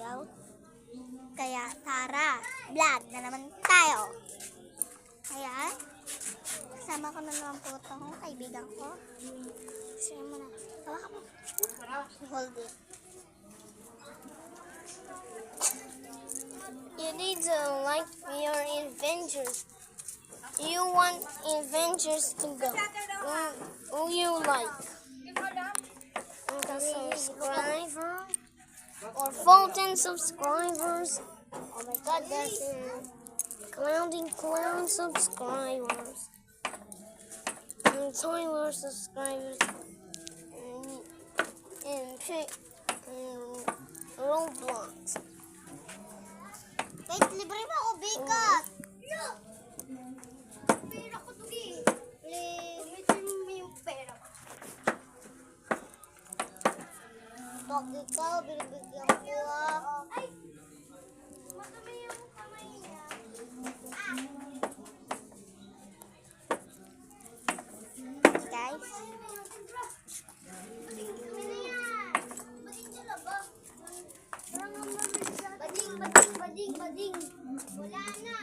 video. Kaya tara, vlog na naman tayo. Ayan. Kasama ko na naman po itong kaibigan ko. Sige mo na. Hawakan mo. Hold it. You need to like your Avengers. You want Avengers to go. Who you like? The subscriber or 14 subscribers? Oh my God, that's clown subscribers. And Tyler subscribers. And Roblox. Wait, libre mo ako, bigat. Pera ko to eh. Limitin mo yung pera ko. Pag ikaw, binibigyan ko Ay! Madumi yung kamay niya. guys. Bading. Wala na.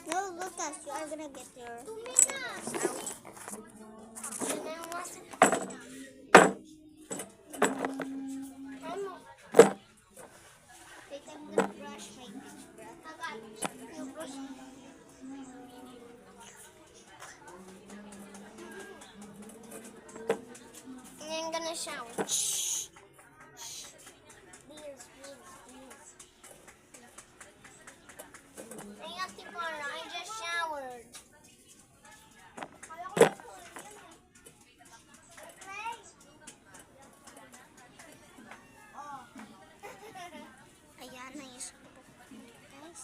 No, Lucas, you are gonna get your... Tumi na. Yun na yung nasa. Ano? Wait, I'm gonna brush my teeth. You brush. And I'm gonna shower. Hey, Ate Mara, I just showered. Ayan, nais ko po. Guys.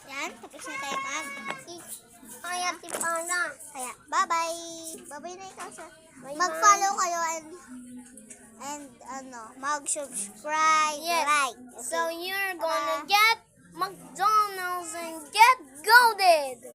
Yan, tapos na tayo mag-eat. Hi, Ate Mara. Kaya, bye-bye. Bye-bye na ikaw sa... Bye-bye. Mag-follow kayo and mag-subscribe, Yes. like. So you're gonna get McDonald's and get goaded.